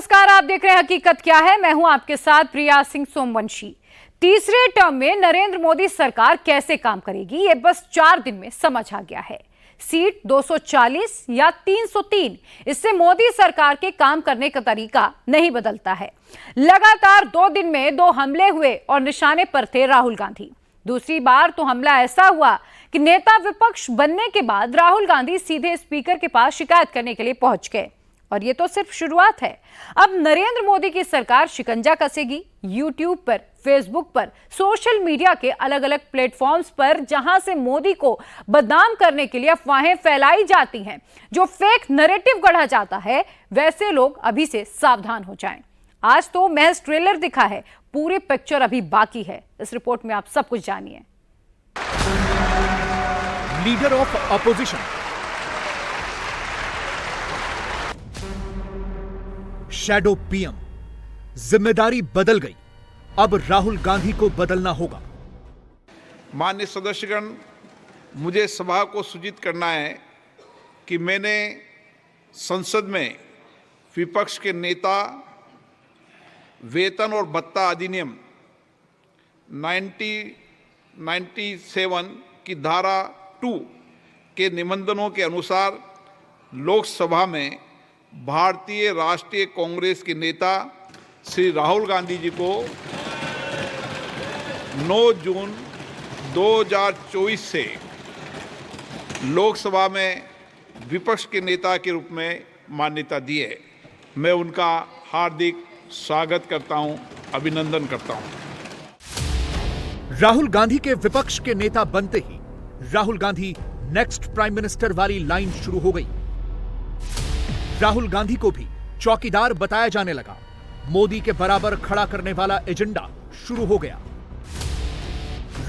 नमस्कार, आप देख रहे हैं हकीकत क्या है। मैं हूं आपके साथ प्रिया सिंह सोमवंशी। तीसरे टर्म में नरेंद्र मोदी सरकार कैसे काम करेगी, ये बस 4 दिन में समझ आ गया है। सीट 240 या 303, इससे मोदी सरकार के काम करने का तरीका नहीं बदलता है। लगातार 2 दिन में 2 हमले हुए और निशाने पर थे राहुल गांधी। दूसरी बार तो हमला ऐसा हुआ कि नेता विपक्ष बनने के बाद राहुल गांधी सीधे स्पीकर के पास शिकायत करने के लिए पहुंच गए। और ये तो सिर्फ शुरुआत है। अब नरेंद्र मोदी की सरकार शिकंजा कसेगी। यूट्यूब पर, फेसबुक पर, सोशल मीडिया के अलग अलग प्लेटफॉर्म्स पर जहां से मोदी को बदनाम करने के लिए अफवाहें फैलाई जाती हैं, जो फेक नैरेटिव गढ़ा जाता है, वैसे लोग अभी से सावधान हो जाएं। आज तो महज ट्रेलर दिखा है, पूरी पिक्चर अभी बाकी है। इस रिपोर्ट में आप सब कुछ जानिए। Leader of opposition, shadow PM, जिम्मेदारी बदल गई। अब राहुल गांधी को बदलना होगा। माननीय सदस्यगण, मुझे सभा को सूचित करना है कि मैंने संसद में विपक्ष के नेता वेतन और भत्ता अधिनियम 1997 की धारा 2 के निबंधनों के अनुसार लोकसभा में भारतीय राष्ट्रीय कांग्रेस के नेता श्री राहुल गांधी जी को 9 जून 2024 से लोकसभा में विपक्ष के नेता के रूप में मान्यता दी है। मैं उनका हार्दिक स्वागत करता हूं, अभिनंदन करता हूं। राहुल गांधी के विपक्ष के नेता बनते ही Rahul Gandhi next prime minister वाली लाइन शुरू हो गई। राहुल गांधी को भी चौकीदार बताया जाने लगा। मोदी के बराबर खड़ा करने वाला एजेंडा शुरू हो गया।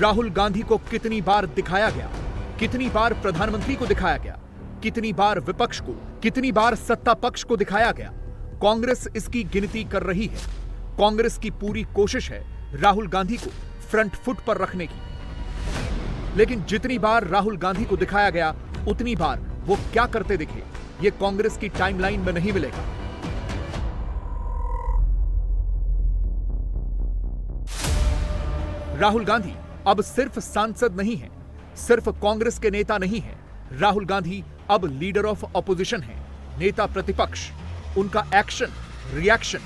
राहुल गांधी को कितनी बार दिखाया गया, कितनी बार प्रधानमंत्री को दिखाया गया, कितनी बार विपक्ष को, कितनी बार सत्ता पक्ष को दिखाया गया, कांग्रेस इसकी गिनती कर रही है। कांग्रेस की पूरी कोशिश है राहुल गांधी को फ्रंट फुट पर रखने की। लेकिन जितनी बार राहुल गांधी को दिखाया गया, उतनी बार वो क्या करते दिखे, ये कांग्रेस की टाइमलाइन में नहीं मिलेगा। राहुल गांधी अब सिर्फ सांसद नहीं है, सिर्फ कांग्रेस के नेता नहीं है। राहुल गांधी अब लीडर ऑफ ऑपोजिशन है, नेता प्रतिपक्ष। उनका एक्शन, रिएक्शन,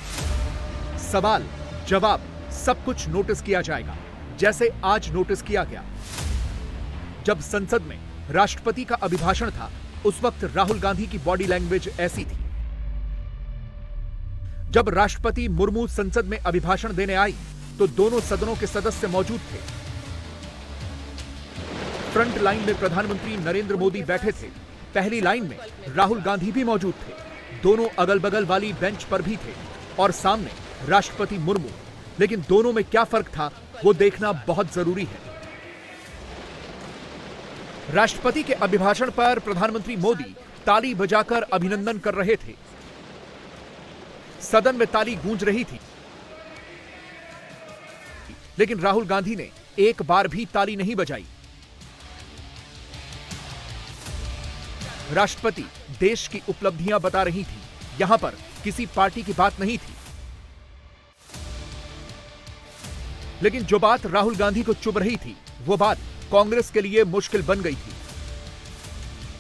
सवाल, जवाब सब कुछ नोटिस किया जाएगा, जैसे आज नोटिस किया गया। जब संसद में राष्ट्रपति का अभिभाषण था, उस वक्त राहुल गांधी की बॉडी लैंग्वेज ऐसी थी। जब राष्ट्रपति मुर्मू संसद में अभिभाषण देने आई, तो दोनों सदनों के सदस्य मौजूद थे। फ्रंट लाइन में प्रधानमंत्री नरेंद्र मोदी बैठे थे, पहली लाइन में राहुल गांधी भी मौजूद थे, दोनों अगल बगल वाली बेंच पर भी थे, और सामने राष्ट्रपति मुर्मू। लेकिन दोनों में क्या फर्क था, वो देखना बहुत जरूरी है। राष्ट्रपति के अभिभाषण पर प्रधानमंत्री मोदी ताली बजाकर अभिनंदन कर रहे थे। सदन में ताली गूंज रही थी, लेकिन राहुल गांधी ने एक बार भी ताली नहीं बजाई। राष्ट्रपति देश की उपलब्धियां बता रही थी, यहां पर किसी पार्टी की बात नहीं थी। लेकिन जो बात राहुल गांधी को चुभ रही थी, वो बात कांग्रेस के लिए मुश्किल बन गई थी।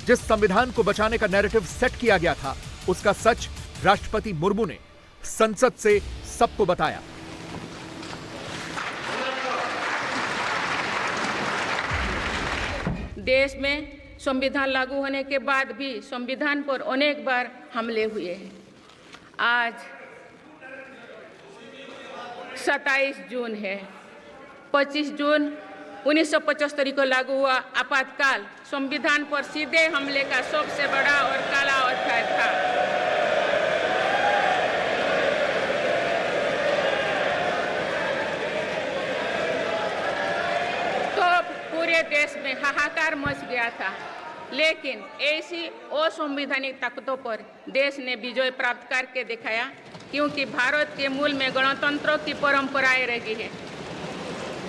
जिस संविधान को बचाने का नैरेटिव सेट किया गया था, उसका सच राष्ट्रपति मुर्मू ने संसद से सबको बताया। देश में संविधान लागू होने के बाद भी संविधान पर अनेक बार हमले हुए हैं। आज 27 जून है। 25 जून 1975 को लागू हुआ आपातकाल संविधान पर सीधे हमले का सबसे बड़ा और काला अध्याय था। तो पूरे देश में हाहाकार मच गया था, लेकिन ऐसी असंवैधानिक ताकतों पर देश ने विजय प्राप्त करके दिखाया, क्योंकि भारत के मूल में गणतंत्र की परंपराएं रही है।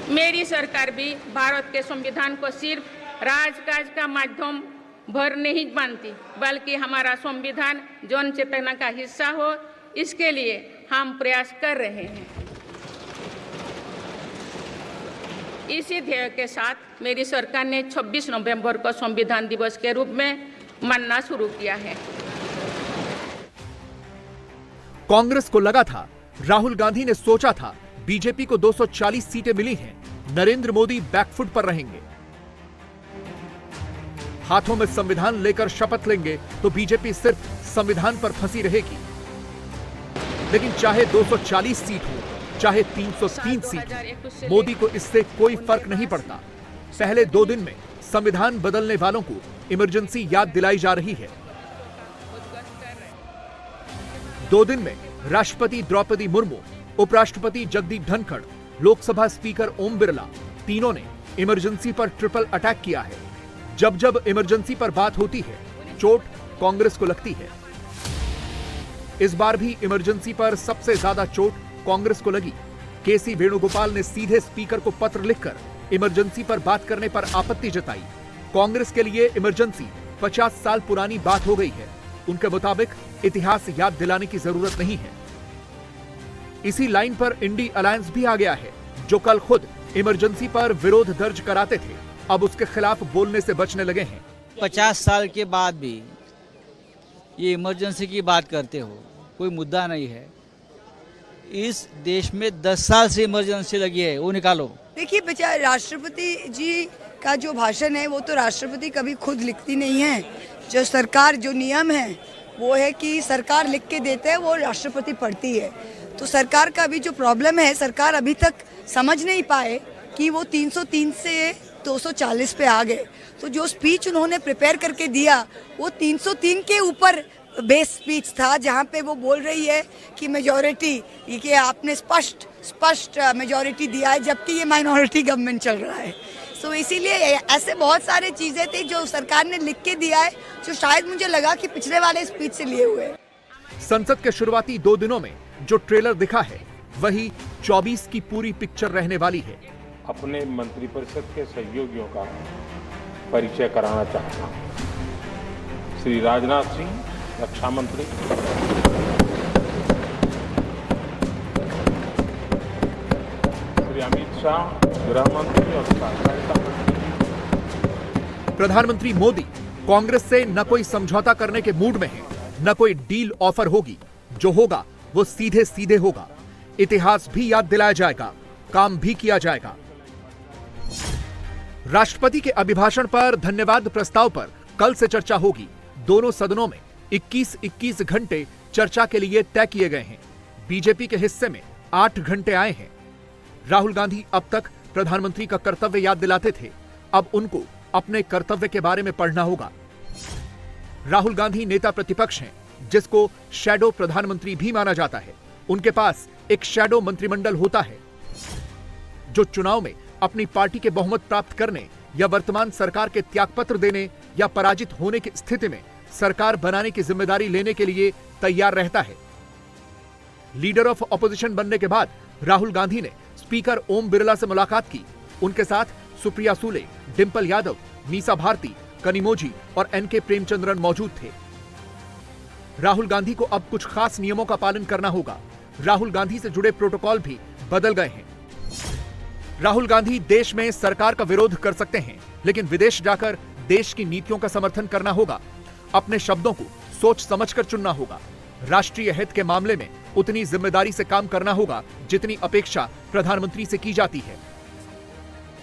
मेरी सरकार भी भारत के संविधान को सिर्फ राजकाज का माध्यम भर नहीं मानती, बल्कि हमारा संविधान जन चेतना का हिस्सा हो, इसके लिए हम प्रयास कर रहे हैं। इसी ध्येय के साथ मेरी सरकार ने 26 नवंबर को संविधान दिवस के रूप में मनाना शुरू किया है। कांग्रेस को लगा था, राहुल गांधी ने सोचा था, बीजेपी को 240 सीटें मिली हैं, नरेंद्र मोदी बैकफुट पर रहेंगे, हाथों में संविधान लेकर शपथ लेंगे तो बीजेपी सिर्फ संविधान पर फंसी रहेगी। लेकिन चाहे 240 सीट हो, चाहे 303 सीट हो, मोदी को इससे कोई फर्क नहीं पड़ता। पहले 2 दिन में संविधान बदलने वालों को इमरजेंसी याद दिलाई जा रही है। 2 दिन में राष्ट्रपति द्रौपदी मुर्मू, उपराष्ट्रपति जगदीप धनखड़, लोकसभा स्पीकर ओम बिरला, तीनों ने इमरजेंसी पर ट्रिपल अटैक किया है। जब जब इमरजेंसी पर बात होती है, चोट कांग्रेस को लगती है। इस बार भी इमरजेंसी पर सबसे ज्यादा चोट कांग्रेस को लगी। केसी वेणुगोपाल ने सीधे स्पीकर को पत्र लिखकर इमरजेंसी पर बात करने पर आपत्ति जताई। कांग्रेस के लिए इमरजेंसी 50 साल पुरानी बात हो गई है। उनके मुताबिक इतिहास याद दिलाने की जरूरत नहीं है। इसी लाइन पर इंडी अलायंस भी आ गया है, जो कल खुद इमरजेंसी पर विरोध दर्ज कराते थे, अब उसके खिलाफ बोलने से बचने लगे हैं। 50 साल के बाद भी ये इमरजेंसी की बात करते हो, कोई मुद्दा नहीं है। इस देश में 10 साल से इमरजेंसी लगी है, वो निकालो। देखिए बेचारे राष्ट्रपति जी का जो भाषण है वो तो राष्ट्रपति कभी खुद लिखती नहीं है। जो सरकार जो नियम है वो है कि सरकार लिख के देते हैं, वो राष्ट्रपति पढ़ती है। तो सरकार का अभी जो प्रॉब्लम है, सरकार अभी तक समझ नहीं पाए कि वो 303 से 240 पे आ गए। तो जो स्पीच उन्होंने प्रिपेयर करके दिया वो 303 के ऊपर बेस स्पीच था, जहाँ पे वो बोल रही है कि मेजॉरिटी, कि आपने स्पष्ट मेजॉरिटी दिया है, जबकि ये माइनॉरिटी गवर्नमेंट चल रहा है। सो इसीलिए ऐसे बहुत सारे चीजें थी जो सरकार ने लिख के दिया है, जो शायद मुझे लगा कि पिछले वाले स्पीच से लिए हुए। संसद के शुरुआती 2 दिनों में जो ट्रेलर दिखा है, वही 24 की पूरी पिक्चर रहने वाली है। अपने मंत्रिपरिषद के सहयोगियों का परिचय कराना चाहता हूं। श्री राजनाथ सिंह, रक्षा मंत्री, श्री अमित शाह, गृह मंत्री और सहकारिता मंत्री। प्रधानमंत्री मोदी कांग्रेस से न कोई समझौता करने के मूड में है, न कोई डील ऑफर होगी। जो होगा वो सीधे सीधे होगा। इतिहास भी याद दिलाया जाएगा, काम भी किया जाएगा। राष्ट्रपति के अभिभाषण पर धन्यवाद प्रस्ताव पर कल से चर्चा होगी। दोनों सदनों में 21-21 घंटे चर्चा के लिए तय किए गए हैं। बीजेपी के हिस्से में 8 घंटे आए हैं। राहुल गांधी अब तक प्रधानमंत्री का कर्तव्य याद दिलाते थे, अब उनको अपने कर्तव्य के बारे में पढ़ना होगा। राहुल गांधी नेता प्रतिपक्ष हैं, जिसको शैडो प्रधानमंत्री भी माना जाता है। उनके पास एक शैडो मंत्रिमंडल होता है, जो चुनाव में अपनी पार्टी के बहुमत प्राप्त करने या वर्तमान सरकार के त्यागपत्र देने या पराजित होने की स्थिति में सरकार बनाने की जिम्मेदारी लेने के लिए तैयार रहता है। लीडर ऑफ ऑपोजिशन बनने के बाद राहुल गांधी ने स्पीकर ओम बिरला से मुलाकात की। उनके साथ सुप्रिया सूले, डिंपल यादव, मीसा भारती, कनिमोझी और एनके प्रेमचंद्रन मौजूद थे। राहुल गांधी को अब कुछ खास नियमों का पालन करना होगा। राहुल गांधी से जुड़े प्रोटोकॉल भी बदल गए हैं। राहुल गांधी देश में सरकार का विरोध कर सकते हैं, लेकिन विदेश जाकर देश की नीतियों का समर्थन करना होगा। अपने शब्दों को सोच समझकर चुनना होगा। राष्ट्रीय हित के मामले में उतनी जिम्मेदारी से काम करना होगा जितनी अपेक्षा प्रधानमंत्री से की जाती है।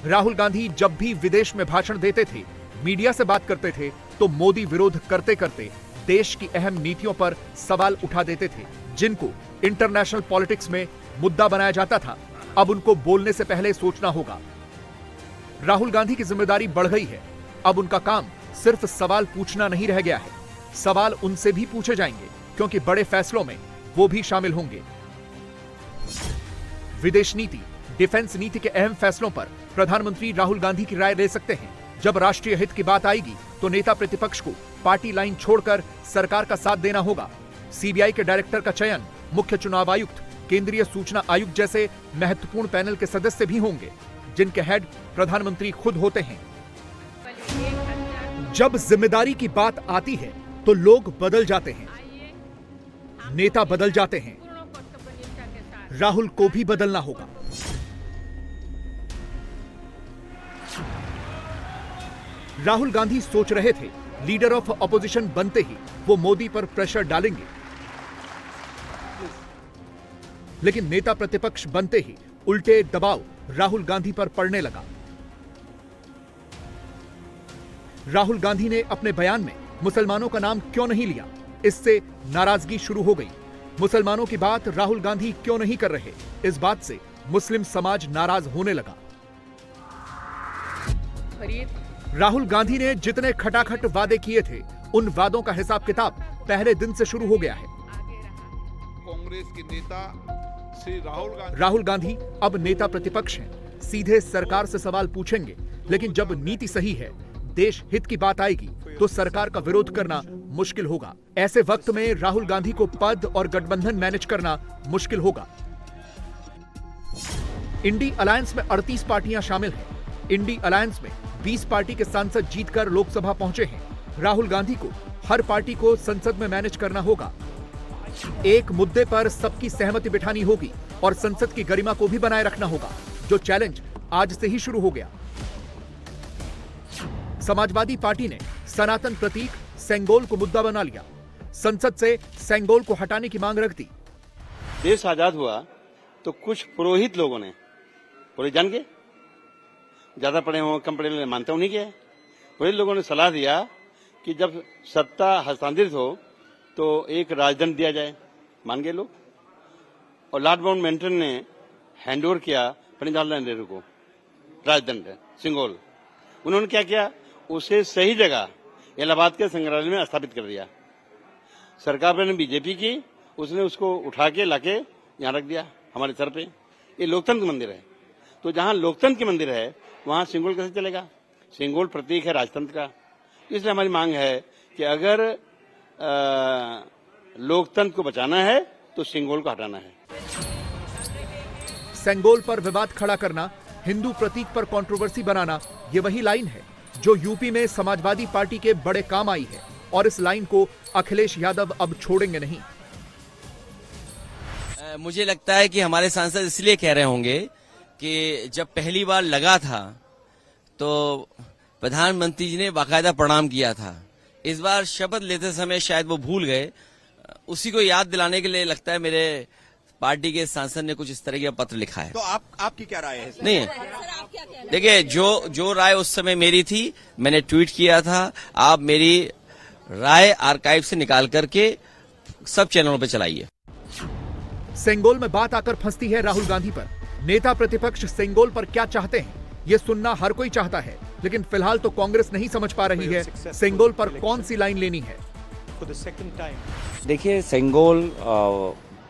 राहुल गांधी जब भी विदेश में भाषण देते थे, मीडिया से बात करते थे, तो मोदी विरोध करते करते देश की अहम नीतियों पर सवाल उठा देते थे, जिनको इंटरनेशनल पॉलिटिक्स में मुद्दा बनाया जाता था। अब उनको बोलने से पहले सोचना होगा। राहुल गांधी की जिम्मेदारी बढ़ गई है। अब उनका काम सिर्फ सवाल पूछना नहीं रह गया है। सवाल उनसे भी पूछे जाएंगे, क्योंकि बड़े फैसलों में वो भी शामिल होंगे। विदेश नीति, डिफेंस नीति के अहम फैसलों पर प्रधानमंत्री राहुल गांधी की राय ले सकते हैं। जब राष्ट्रीय हित की बात आएगी तो नेता प्रतिपक्ष को पार्टी लाइन छोड़कर सरकार का साथ देना होगा। सीबीआई के डायरेक्टर का चयन, मुख्य चुनाव आयुक्त, केंद्रीय सूचना आयुक्त जैसे महत्वपूर्ण पैनल के सदस्य भी होंगे, जिनके हेड प्रधानमंत्री खुद होते हैं। जब जिम्मेदारी की बात आती है तो लोग बदल जाते हैं। नेता बदल जाते हैं, पूर्ण कर्तव्यनिष्ठा के साथ राहुल को भी बदलना होगा। राहुल गांधी सोच रहे थे लीडर ऑफ ऑपोजिशन बनते ही वो मोदी पर प्रेशर डालेंगे, लेकिन नेता प्रतिपक्ष बनते ही उल्टे दबाव राहुल गांधी पर पड़ने लगा। राहुल गांधी ने अपने बयान में मुसलमानों का नाम क्यों नहीं लिया, इससे नाराजगी शुरू हो गई। मुसलमानों की बात राहुल गांधी क्यों नहीं कर रहे, इस बात से मुस्लिम समाज नाराज होने लगा। खरीद राहुल गांधी ने जितने खटाखट वादे किए थे, उन वादों का हिसाब किताब पहले दिन से शुरू हो गया है। आगे रहा। कांग्रेस के नेता श्री राहुल गांधी अब नेता प्रतिपक्ष हैं, सीधे सरकार से सवाल पूछेंगे, लेकिन जब नीति सही है, देश हित की बात आएगी, तो सरकार का विरोध करना मुश्किल होगा। ऐसे वक्त में राहुल गांधी को पद और गठबंधन मैनेज करना मुश्किल होगा। इंडी अलायंस में 38 पार्टियां शामिल हैं। इंडी अलायंस में 20 पार्टी के सांसद जीतकर लोकसभा पहुंचे हैं। राहुल गांधी को हर पार्टी को संसद में मैनेज करना होगा। एक मुद्दे पर सबकी सहमति बिठानी होगी और संसद की गरिमा को भी बनाए रखना होगा, जो चैलेंज आज से ही शुरू हो गया। समाजवादी पार्टी ने सनातन प्रतीक सेंगोल को मुद्दा बना लिया। संसद से सेंगोल को हटाने की मांग रख दी। देश आजाद हुआ तो कुछ पुरोहित लोगों ने, पुरोहित जान के ज्यादा पढ़े हो कम पढ़े हो मानता हूं नहीं क्या, पुरोहित लोगों ने सलाह दिया कि जब सत्ता हस्तांतरित हो तो एक राजदंड दिया जाए। मान गए लोग, और लॉर्ड माउंटबेटन ने हैंडओवर किया पंडित जवाहरलाल नेहरू को राजदंड सिंगोल। उन्होंने क्या किया, उसे सही जगह इलाहाबाद के संग्रहालय में स्थापित कर दिया। सरकार ने बीजेपी की, उसने उसको उठा के लाके यहाँ रख दिया हमारे सर पे। ये लोकतंत्र मंदिर है, तो जहाँ लोकतंत्र के मंदिर है वहाँ सिंगोल कैसे चलेगा? सिंगोल प्रतीक है राजतंत्र का। इसलिए हमारी मांग है कि अगर लोकतंत्र को बचाना है तो सिंगोल को हटाना है। सेंगोल पर विवाद खड़ा करना, हिंदू प्रतीक पर कंट्रोवर्सी बनाना, ये वही लाइन है जो यूपी में समाजवादी पार्टी के बड़े काम आई है, और इस लाइन को अखिलेश यादव अब छोड़ेंगे नहीं। मुझे लगता है कि हमारे सांसद इसलिए कह रहे होंगे कि जब पहली बार लगा था तो प्रधानमंत्री जी ने बाकायदा प्रणाम किया था। इस बार शपथ लेते समय शायद वो भूल गए, उसी को याद दिलाने के लिए लगता है मेरे पार्टी के सांसद ने कुछ इस तरह का पत्र लिखा है। तो आपकी क्या राय है? नहीं, देखिए जो राय उस समय मेरी थी मैंने ट्वीट किया था। आप मेरी राय आर्काइव से निकाल करके सब चैनलों पे चलाइए। सेंगोल में बात आकर फंसती है राहुल गांधी पर। नेता प्रतिपक्ष सेंगोल पर क्या चाहते हैं, ये सुनना हर कोई चाहता है, लेकिन फिलहाल तो कांग्रेस नहीं समझ पा रही है सेंगोल पर कौन सी लाइन लेनी है। देखिए, सेंगोल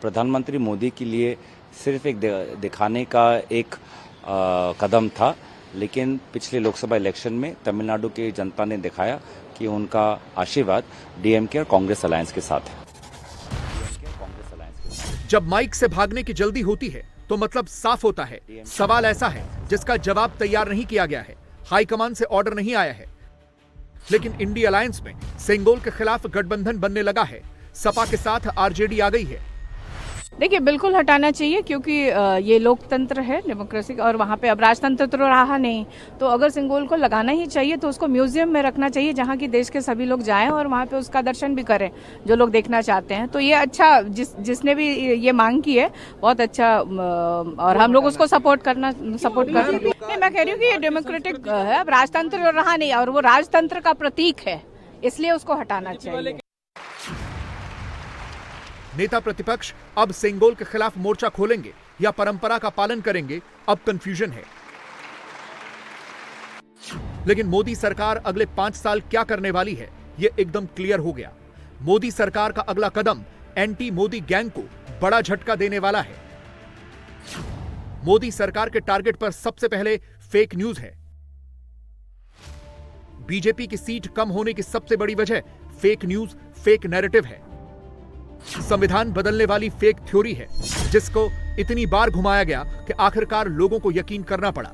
प्रधानमंत्री मोदी के लिए सिर्फ एक दिखाने का एक कदम था, लेकिन पिछले लोकसभा इलेक्शन में तमिलनाडु की जनता ने दिखाया कि उनका आशीर्वाद डीएमके और कांग्रेस अलायंस के साथ है। जब माइक से भागने की जल्दी होती है तो मतलब साफ होता है। सवाल ऐसा है जिसका जवाब तैयार नहीं किया गया है, हाईकमान से ऑर्डर नहीं आया है, लेकिन इंडी अलायंस में सेंगोल के खिलाफ गठबंधन बनने लगा है। सपा के साथ आरजेडी आ गई है। देखिए, बिल्कुल हटाना चाहिए, क्योंकि ये लोकतंत्र है, डेमोक्रेसी, और वहाँ पे अब राजतंत्र तो रहा नहीं। तो अगर सिंगोल को लगाना ही चाहिए तो उसको म्यूजियम में रखना चाहिए, जहाँ की देश के सभी लोग जाएं और वहाँ पे उसका दर्शन भी करें जो लोग देखना चाहते हैं। तो ये अच्छा, जिसने भी ये मांग की है बहुत अच्छा, और हम लोग उसको सपोर्ट करते हैं। मैं कह रही हूँ कि ये डेमोक्रेटिक है, अब राजतंत्र रहा नहीं, और वो राजतंत्र का प्रतीक है, इसलिए उसको हटाना चाहिए। नेता प्रतिपक्ष अब सेंगोल के खिलाफ मोर्चा खोलेंगे या परंपरा का पालन करेंगे, अब कंफ्यूजन है। लेकिन मोदी सरकार अगले 5 साल क्या करने वाली है, यह एकदम क्लियर हो गया। मोदी सरकार का अगला कदम एंटी मोदी गैंग को बड़ा झटका देने वाला है। मोदी सरकार के टारगेट पर सबसे पहले फेक न्यूज है। बीजेपी की सीट कम होने की सबसे बड़ी वजह फेक न्यूज, फेक नैरेटिव है। संविधान बदलने वाली फेक थ्योरी है, जिसको इतनी बार घुमाया गया कि आखिरकार लोगों को यकीन करना पड़ा।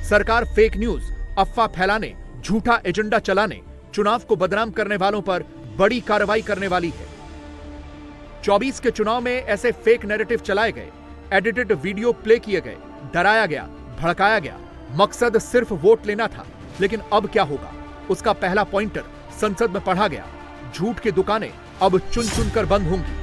सरकार फेक न्यूज, अफवाह फैलाने, झूठा एजेंडा चलाने, चुनाव को बदनाम करने वालों पर बड़ी कार्रवाई करने वाली है। 24 के चुनाव में ऐसे फेक नैरेटिव चलाए गए, एडिटेड वीडियो प्ले किए गए, डराया गया, भड़काया गया, मकसद सिर्फ वोट लेना था। लेकिन अब क्या होगा, उसका पहला पॉइंटर संसद में पढ़ा गया। झूठ की दुकानें अब चुन चुन कर बंद होंगी।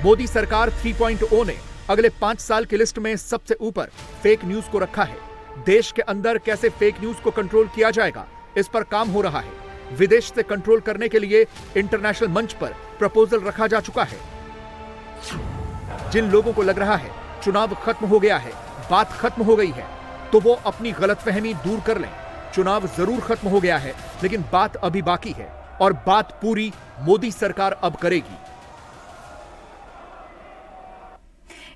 मोदी सरकार 3.0 ने अगले 5 साल की लिस्ट में सबसे ऊपर फेक न्यूज को रखा है। देश के अंदर कैसे फेक न्यूज को कंट्रोल किया जाएगा, इस पर काम हो रहा है। विदेश से कंट्रोल करने के लिए इंटरनेशनल मंच पर प्रपोजल रखा जा चुका है। जिन लोगों को लग रहा है चुनाव खत्म हो गया है, बात खत्म हो गई है, तो वो अपनी गलतफहमी दूर कर लें। चुनाव जरूर खत्म हो गया है, लेकिन बात अभी बाकी है और बात पूरी मोदी सरकार अब करेगी।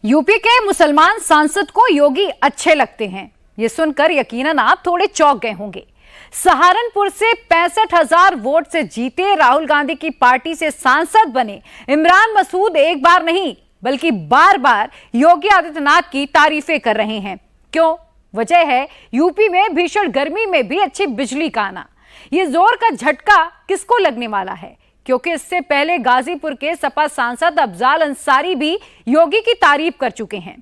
यूपी के मुसलमान सांसद को योगी अच्छे लगते हैं, ये सुनकर यकीनन आप थोड़े चौंक गए होंगे। सहारनपुर से 65,000 वोट से जीते राहुल गांधी की पार्टी से सांसद बने इमरान मसूद एक बार नहीं बल्कि बार बार योगी आदित्यनाथ की तारीफें कर रहे हैं। क्यों? वजह है यूपी में भीषण गर्मी में भी अच्छी बिजली का आना। ये जोर का झटका किसको लगने वाला है? क्योंकि इससे पहले गाजीपुर के सपा सांसद अफजाल अंसारी भी योगी की तारीफ कर चुके हैं।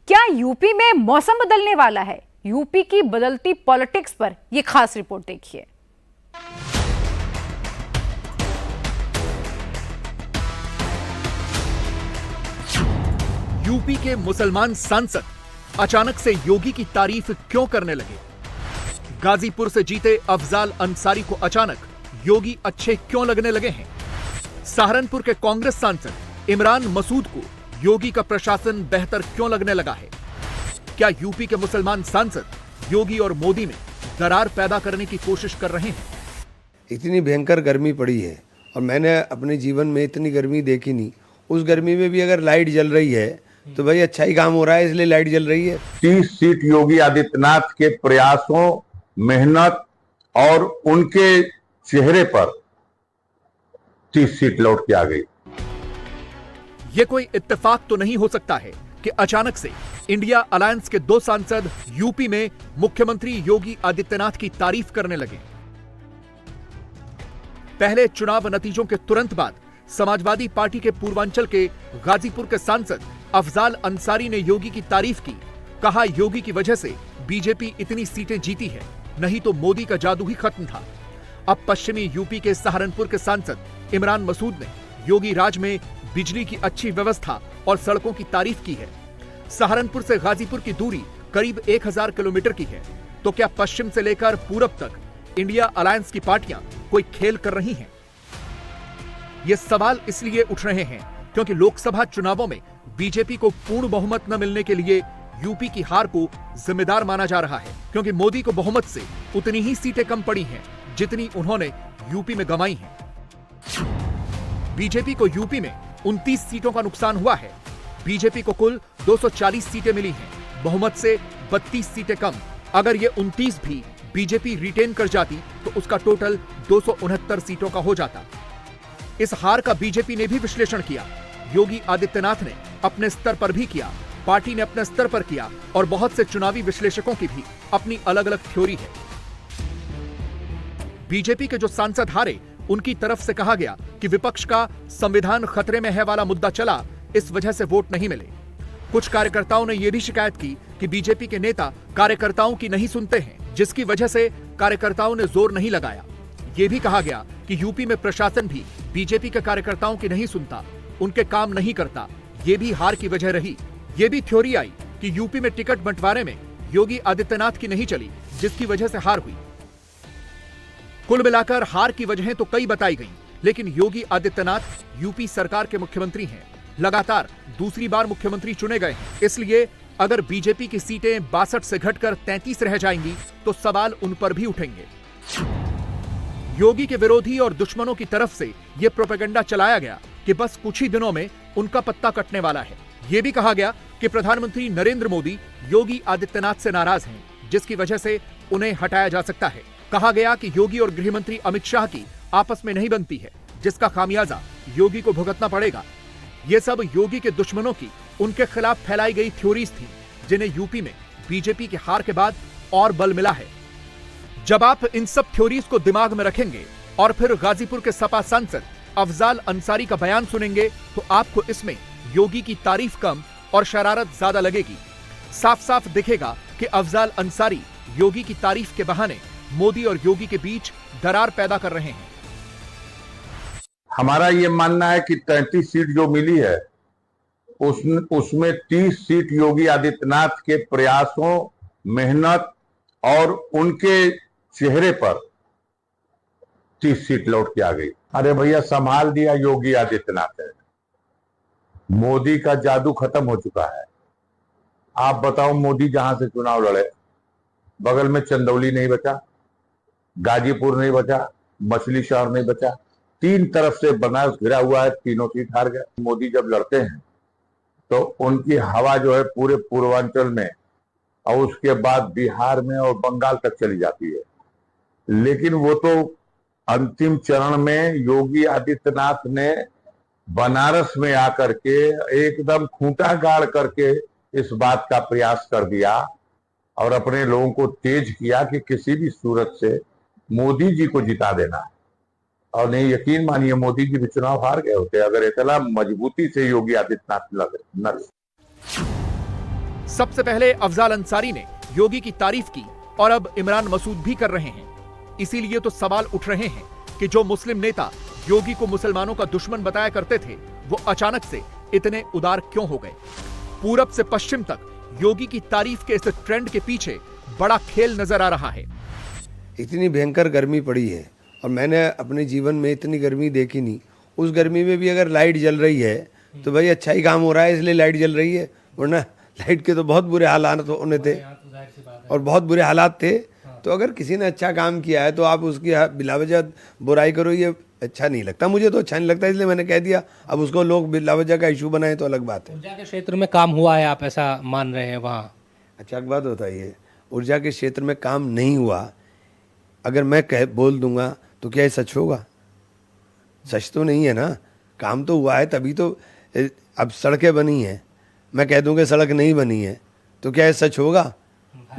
क्या यूपी में मौसम बदलने वाला है? यूपी की बदलती पॉलिटिक्स पर यह खास रिपोर्ट देखिए। यूपी के मुसलमान सांसद अचानक से योगी की तारीफ क्यों करने लगे? गाजीपुर से जीते अफजाल अंसारी को अचानक योगी अच्छे क्यों लगने लगे हैं? सहारनपुर के कांग्रेस सांसद इमरान मसूद को योगी का प्रशासन बेहतर क्यों लगने लगा है? क्या यूपी के मुसलमान सांसद योगी और मोदी में दरार पैदा करने की कोशिश कर रहे हैं? इतनी भयंकर गर्मी पड़ी है और मैंने अपने जीवन में इतनी गर्मी देखी नहीं। उस गर्मी में भी अगर लाइट जल रही है तो भाई अच्छा ही काम हो रहा है, इसलिए लाइट जल रही है। 30 सीट योगी आदित्यनाथ के प्रयासों, मेहनत और उनके चेहरे पर 30 सीट लौट के आ गई। यह कोई इत्तेफाक तो नहीं हो सकता है कि अचानक से इंडिया अलायंस के 2 सांसद यूपी में मुख्यमंत्री योगी आदित्यनाथ की तारीफ करने लगे। पहले चुनाव नतीजों के तुरंत बाद समाजवादी पार्टी के पूर्वांचल के गाजीपुर के सांसद अफजाल अंसारी ने योगी की तारीफ की। कहा योगी की वजह से बीजेपी इतनी सीटें जीती है, नहीं तो मोदी का जादू ही खत्म था। अब पश्चिमी यूपी के सहारनपुर के सांसद इमरान मसूद ने योगी राज में बिजली की अच्छी व्यवस्था और सड़कों की तारीफ की है। सहारनपुर से गाजीपुर की दूरी करीब 1000 किलोमीटर की है, तो क्या पश्चिम से लेकर पूरब तक इंडिया अलायंस की पार्टियां कोई खेल कर रही हैं? ये सवाल इसलिए उठ रहे हैं क्योंकि लोकसभा चुनावों में बीजेपी को पूर्ण बहुमत न मिलने के लिए यूपी की हार को जिम्मेदार माना जा रहा है, क्योंकि मोदी को बहुमत से उतनी ही सीटें कम पड़ी हैं जितनी उन्होंने यूपी में गंवाई हैं। बीजेपी को यूपी में 29 सीटों का नुकसान हुआ है। बीजेपी को कुल 240 सीटें मिली हैं, बहुमत से 32 सीटें कम। अगर ये 29 भी बीजेपी रिटेन कर जाती तो उसका टोटल 269 सीटों का हो जाता। इस हार का बीजेपी ने भी विश्लेषण किया, योगी आदित्यनाथ ने अपने स्तर पर भी किया, पार्टी ने अपने स्तर पर किया और बहुत से चुनावी विश्लेषकों की भी अपनी अलग अलग थ्योरी है। बीजेपी के जो सांसद हारे उनकी तरफ से कहा गया कि विपक्ष का संविधान खतरे में है वाला मुद्दा चला, इस वजह से वोट नहीं मिले। कुछ कार्यकर्ताओं ने यह भी शिकायत की कि बीजेपी के नेता कार्यकर्ताओं की नहीं सुनते हैं, जिसकी वजह से कार्यकर्ताओं ने जोर नहीं लगाया। यह भी कहा गया कि यूपी में प्रशासन भी बीजेपी के कार्यकर्ताओं की नहीं सुनता, उनके काम नहीं करता, ये भी हार की वजह रही। ये भी थ्योरी आई कि यूपी में टिकट बंटवारे में योगी आदित्यनाथ की नहीं चली, जिसकी वजह से हार हुई। कुल मिलाकर हार की वजहें तो कई बताई गईं, लेकिन योगी आदित्यनाथ यूपी सरकार के मुख्यमंत्री हैं, लगातार दूसरी बार मुख्यमंत्री चुने गए हैं। इसलिए अगर बीजेपी की सीटें 62 से घटकर 33 रह जाएंगी तो सवाल उन पर भी उठेंगे। योगी के विरोधी और दुश्मनों की तरफ से यह प्रोपेगेंडा चलाया गया कि बस कुछ ही दिनों में उनका पत्ता कटने वाला है। यह भी कहा गया कि प्रधानमंत्री नरेंद्र मोदी योगी आदित्यनाथ से नाराज हैं, जिसकी वजह से उन्हें हटाया जा सकता है। कहा गया कि योगी और गृह मंत्री अमित शाह की आपस में नहीं बनती है, जिसका खामियाजा योगी को भुगतना पड़ेगा। ये सब योगी के दुश्मनों की उनके खिलाफ फैलाई गई थ्योरीज थी, जिन्हें यूपी में बीजेपी की हार के बाद और बल मिला है। जब आप इन सब थ्योरीज को दिमाग में रखेंगे और फिर गाजीपुर के सपा सांसद अफजाल अंसारी का बयान सुनेंगे तो आपको इसमें योगी की तारीफ कम और शरारत ज्यादा लगेगी। साफ साफ दिखेगा कि अफजाल अंसारी योगी की तारीफ के बहाने मोदी और योगी के बीच दरार पैदा कर रहे हैं। हमारा ये मानना है कि 33 सीट जो मिली है उसमें 30 सीट योगी आदित्यनाथ के प्रयासों, मेहनत और उनके चेहरे पर 30 सीट लौट के आ गई। अरे भैया, संभाल दिया योगी आदित्यनाथ है। मोदी का जादू खत्म हो चुका है। आप बताओ, मोदी जहां से चुनाव लड़े, बगल में चंदौली नहीं बचा, गाजीपुर नहीं बचा, मछली शहर नहीं बचा, 3 तरफ से बनारस घिरा हुआ है, तीनों सीट हार गए। मोदी जब लड़ते हैं तो उनकी हवा जो है पूरे पूर्वांचल में और उसके बाद बिहार में और बंगाल तक चली जाती है। लेकिन वो तो अंतिम चरण में योगी आदित्यनाथ ने बनारस में आकर के एकदम खूंटा गाड़ करके इस बात का प्रयास कर दिया और अपने लोगों को तेज किया कि किसी भी सूरत से मोदी जी को जिता देना है। और नहीं, यकीन मानिए, मोदी जी भी चुनाव हार गए होते अगर इतना मजबूती से योगी आदित्यनाथ न। सबसे पहले अफजाल अंसारी ने योगी की तारीफ की और अब इमरान मसूद भी कर रहे हैं। इसीलिए तो सवाल उठ रहे हैं कि जो मुस्लिम नेता योगी को मुसलमानों का दुश्मन बताया करते थे, वो अचानक से इतने उदार क्यों हो गए। पूरब से पश्चिम तक योगी की तारीफ के इस ट्रेंड के पीछे बड़ा खेल नजर आ रहा है। इतनी भयंकर गर्मी पड़ी है और मैंने अपने जीवन में इतनी गर्मी देखी नहीं। उस गर्मी में भी अगर लाइट जल रही है तो भाई अच्छा ही काम हो रहा है, इसलिए लाइट जल रही है, वरना लाइट के तो बहुत बुरे हालात होने थे और बहुत बुरे हालात थे। तो अगर किसी ने अच्छा काम किया है तो आप उसकी बिलावजह बुराई करो, ये अच्छा नहीं लगता। मुझे तो अच्छा नहीं लगता, इसलिए मैंने कह दिया। अब उसको लोग बिलावजह का इशू बनाए तो अलग बात है। ऊर्जा के क्षेत्र में काम हुआ है, आप ऐसा मान रहे हैं वहाँ? अच्छा, एक बात बताइए, ऊर्जा के क्षेत्र में काम नहीं हुआ अगर मैं बोल दूंगा तो क्या ये सच होगा? सच तो नहीं है ना। काम तो हुआ है, तभी तो अब सड़कें बनी हैं। मैं कह दूं कि सड़क नहीं बनी है तो क्या ये सच होगा?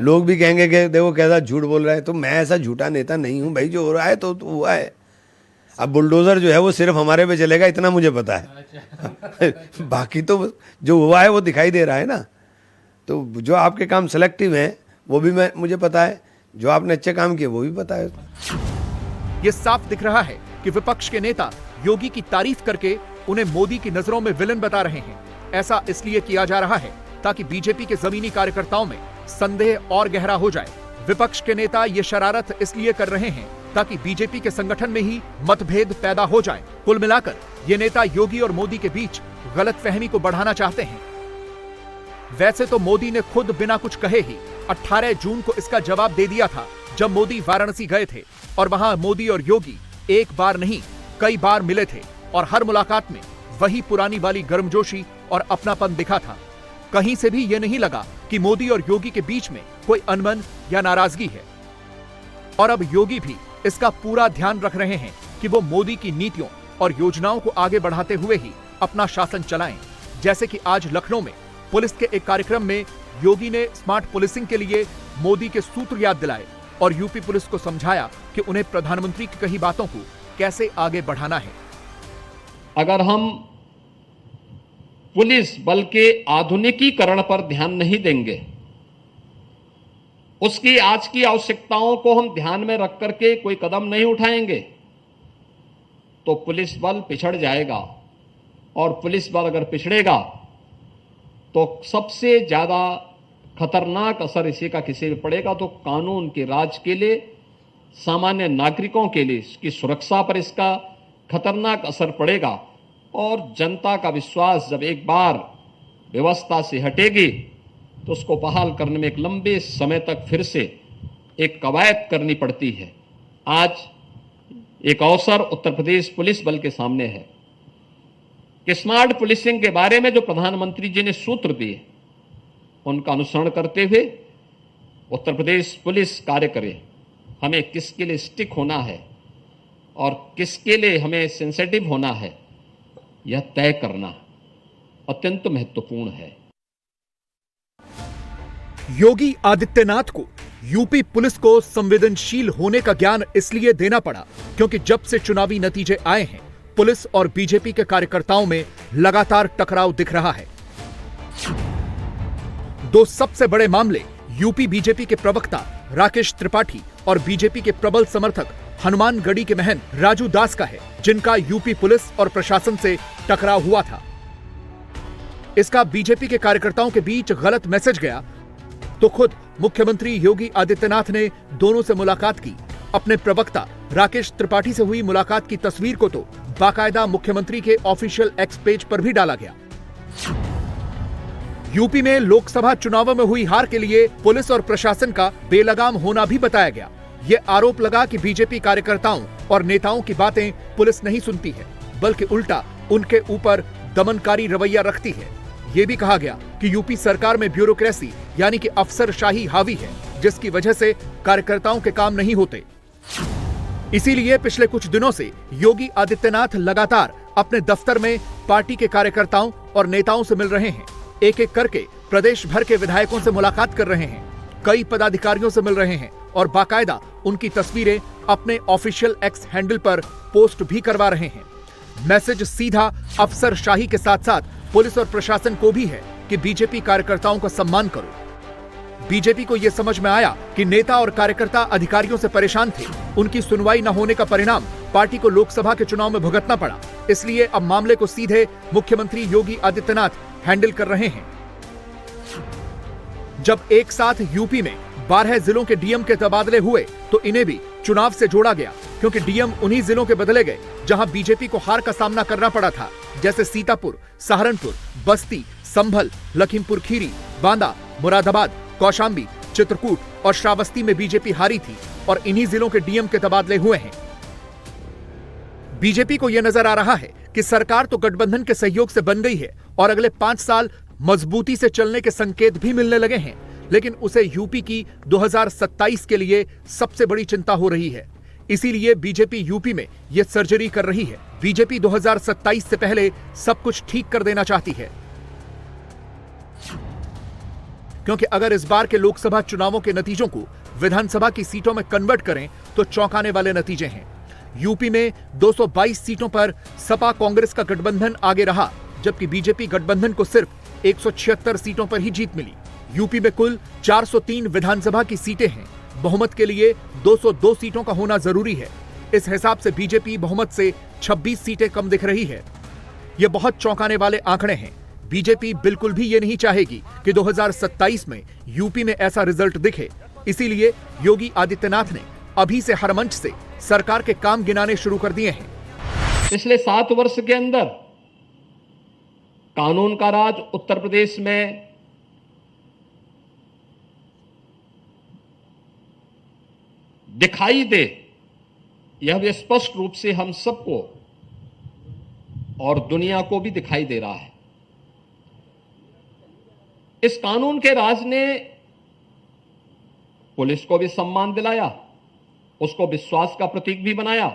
लोग भी कहेंगे कि देखो कैसा झूठ बोल रहा है। तो मैं ऐसा झूठा नेता नहीं हूं भाई, जो हो रहा है तो हुआ है। अब बुलडोजर जो है वो सिर्फ हमारे पे चलेगा, इतना मुझे पता है। बाकी तो जो हुआ है वो दिखाई दे रहा है ना। तो जो आपके काम सेलेक्टिव हैं वो भी मुझे पता है, जो आपने अच्छे काम किए वो भी पता है। ये साफ दिख रहा है कि विपक्ष के नेता योगी की तारीफ करके उन्हें मोदी की नजरों में विलन बता रहे हैं। ऐसा इसलिए किया जा रहा है ताकि बीजेपी के जमीनी कार्यकर्ताओं में संदेह और गहरा हो जाए। विपक्ष के नेता ये शरारत इसलिए कर रहे हैं ताकि बीजेपी के संगठन में ही मतभेद पैदा हो जाए। कुल मिलाकर ये नेता योगी और मोदी के बीच गलतफहमी को बढ़ाना चाहते हैं। वैसे तो मोदी ने खुद बिना कुछ कहे ही 18 जून को इसका जवाब दे दिया था, जब मोदी वाराणसी गए थे और वहां मोदी और योगी एक बार नहीं कई बार मिले थे और हर मुलाकात में वही पुरानी वाली गर्मजोशी और अपनापन दिखा था। कहीं से भी यह नहीं लगा कि मोदी और योगी के बीच में कोई अनबन या नाराजगी है। और अब योगी भी इसका पूरा ध्यान रख रहे हैं कि वो मोदी की नीतियों और योजनाओं को आगे बढ़ाते हुए ही अपना शासन चलाएं। जैसे कि आज लखनऊ में पुलिस के एक कार्यक्रम में योगी ने स्मार्ट पुलिसिंग के लिए मोदी के सूत्र याद दिलाए और यूपी पुलिस को समझाया कि उन्हें प्रधानमंत्री की कही बातों को कैसे आगे बढ़ाना है। अगर हम पुलिस बल के आधुनिकीकरण पर ध्यान नहीं देंगे, उसकी आज की आवश्यकताओं को हम ध्यान में रख करके कोई कदम नहीं उठाएंगे, तो पुलिस बल पिछड़ जाएगा। और पुलिस बल अगर पिछड़ेगा तो सबसे ज्यादा खतरनाक असर इसी का किसी पे पड़ेगा तो कानून के राज के लिए, सामान्य नागरिकों के लिए इसकी सुरक्षा पर इसका खतरनाक असर पड़ेगा। और जनता का विश्वास जब एक बार व्यवस्था से हटेगी तो उसको बहाल करने में एक लंबे समय तक फिर से एक कवायद करनी पड़ती है। आज एक अवसर उत्तर प्रदेश पुलिस बल के सामने है कि स्मार्ट पुलिसिंग के बारे में जो प्रधानमंत्री जी ने सूत्र दिए उनका अनुसरण करते हुए उत्तर प्रदेश पुलिस कार्य करे। हमें किसके लिए स्टिक होना है और किसके लिए हमें सेंसिटिव होना है, यह तय करना अत्यंत महत्वपूर्ण है। योगी आदित्यनाथ को यूपी पुलिस को संवेदनशील होने का ज्ञान इसलिए देना पड़ा क्योंकि जब से चुनावी नतीजे आए हैं पुलिस और बीजेपी के कार्यकर्ताओं में लगातार टकराव दिख रहा है। दो सबसे बड़े मामले यूपी बीजेपी के प्रवक्ता राकेश त्रिपाठी और बीजेपी के प्रबल समर्थक हनुमानगढ़ी के महंत राजू दास का है, जिनका यूपी पुलिस और प्रशासन से टकराव हुआ था। इसका बीजेपी के कार्यकर्ताओं के बीच गलत मैसेज गया तो खुद मुख्यमंत्री योगी आदित्यनाथ ने दोनों से मुलाकात की। अपने प्रवक्ता राकेश त्रिपाठी से हुई मुलाकात की तस्वीर को तो बाकायदा मुख्यमंत्री के ऑफिशियल एक्स पेज पर भी डाला गया। यूपी में लोकसभा चुनावों में हुई हार के लिए पुलिस और प्रशासन का बेलगाम होना भी बताया गया। ये आरोप लगा कि बीजेपी कार्यकर्ताओं और नेताओं की बातें पुलिस नहीं सुनती है, बल्कि उल्टा उनके ऊपर दमनकारी रवैया रखती है। ये भी कहा गया कि यूपी सरकार में ब्यूरोक्रेसी यानी कि अफसरशाही हावी है, जिसकी वजह से कार्यकर्ताओं के काम नहीं होते। इसीलिए पिछले कुछ दिनों से योगी आदित्यनाथ लगातार अपने दफ्तर में पार्टी के कार्यकर्ताओं और नेताओं से मिल रहे हैं। एक एक करके प्रदेश भर के विधायकों से मुलाकात कर रहे हैं, कई पदाधिकारियों से मिल रहे हैं और बाकायदा उनकी तस्वीरें अपने ऑफिशियल एक्स हैंडल पर पोस्ट भी करवा रहे हैं। मैसेज सीधा अफसरशाही के साथ साथ पुलिस और प्रशासन को भी है कि बीजेपी कार्यकर्ताओं का सम्मान करो। बीजेपी को यह समझ में आया कि नेता और कार्यकर्ता अधिकारियों से परेशान थे, उनकी सुनवाई न होने का परिणाम पार्टी को लोकसभा के चुनाव में भुगतना पड़ा। इसलिए अब मामले को सीधे मुख्यमंत्री योगी आदित्यनाथ हैंडल कर रहे हैं। जब एक साथ यूपी में 12 जिलों के डीएम के तबादले हुए तो इन्हें भी चुनाव से जोड़ा गया, क्योंकि डीएम उन्हीं जिलों के बदले गए जहां बीजेपी को हार का सामना करना पड़ा था, जैसे सीतापुर, सहारनपुर, बस्ती, संभल, लखीमपुर खीरी, बांदा, मुरादाबाद, कौशाम्बी, चित्रकूट और श्रावस्ती में बीजेपी हारी थी और इन्हीं जिलों के डीएम के तबादले हुए हैं। बीजेपी को यह नजर आ रहा है कि सरकार तो गठबंधन के सहयोग से बन गई है और अगले 5 साल मजबूती से चलने के संकेत भी मिलने लगे हैं, लेकिन उसे यूपी की 2027 के लिए सबसे बड़ी चिंता हो रही है। इसीलिए बीजेपी यूपी में यह सर्जरी कर रही है। बीजेपी 2027 से पहले सब कुछ ठीक कर देना चाहती है, क्योंकि अगर इस बार के लोकसभा चुनावों के नतीजों को विधानसभा की सीटों में कन्वर्ट करें तो चौंकाने वाले नतीजे हैं। यूपी में 222 सीटों पर सपा कांग्रेस का गठबंधन आगे रहा, जबकि बीजेपी गठबंधन को सिर्फ 176 सीटों पर ही जीत मिली। यूपी में कुल 403 विधानसभा की सीटें हैं। बहुमत के लिए 202 सीटों का होना जरूरी है। इस हिसाब से बीजेपी बहुमत से 26 सीटें कम दिख रही है। ये बहुत चौंकाने वाले आंकड़े हैं। बीजेपी बिल्कुल भी ये नहीं चाहेगी कि 2027 में यूपी में ऐसा रिजल्ट दिखे। इसीलिए योगी आदित्यनाथ ने अभी से हर मंच से सरकार के काम गिनाने शुरू कर दिए हैं। पिछले 7 वर्ष के अंदर कानून का राज उत्तर प्रदेश में दिखाई दे, यह स्पष्ट रूप से हम सबको और दुनिया को भी दिखाई दे रहा है। इस कानून के राज ने पुलिस को भी सम्मान दिलाया, उसको विश्वास का प्रतीक भी बनाया,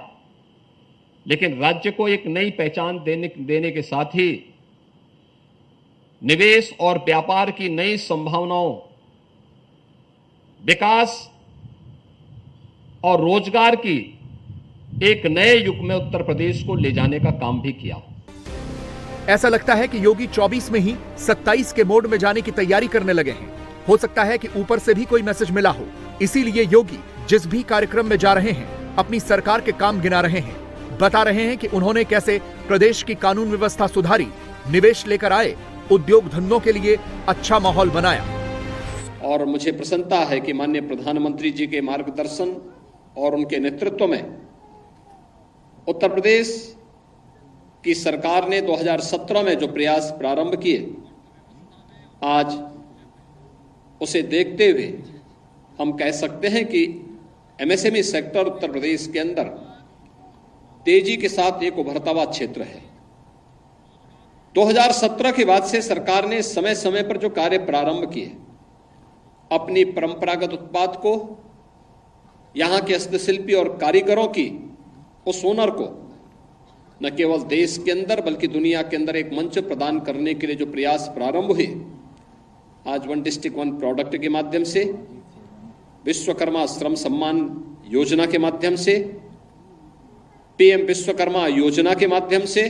लेकिन राज्य को एक नई पहचान देने के साथ ही निवेश और व्यापार की नई संभावनाओं, विकास और रोजगार की एक नए युग में उत्तर प्रदेश को ले जाने का काम भी किया। ऐसा लगता है कि योगी 24 में ही 27 के मोड में जाने की तैयारी करने लगे हैं। हो सकता है कि ऊपर से भी कोई मैसेज मिला हो, इसीलिए योगी जिस भी कार्यक्रम में जा रहे हैं अपनी सरकार के काम गिना रहे हैं, बता रहे हैं कि उन्होंने कैसे प्रदेश की कानून व्यवस्था सुधारी, निवेश लेकर आए, उद्योग धंधों के लिए अच्छा माहौल बनाया। और मुझे प्रसन्नता है कि माननीय प्रधानमंत्री जी के मार्गदर्शन और उनके नेतृत्व में उत्तर प्रदेश की सरकार ने 2017 में जो प्रयास प्रारंभ किए, आज उसे देखते हुए हम कह सकते हैं कि एमएसएमई सेक्टर उत्तर प्रदेश के अंदर तेजी के साथ एक उभरता हुआ क्षेत्र है। 2017 के बाद से सरकार ने समय समय पर जो कार्य प्रारंभ किए, अपनी परंपरागत उत्पाद को, यहां के हस्तशिल्पी और कारीगरों की उस हुनर को न केवल देश के अंदर बल्कि दुनिया के अंदर एक मंच प्रदान करने के लिए जो प्रयास प्रारंभ हुए, आज 1 डिस्ट्रिक्ट 1 प्रोडक्ट के माध्यम से, विश्वकर्मा श्रम सम्मान योजना के माध्यम से, पीएम विश्वकर्मा योजना के माध्यम से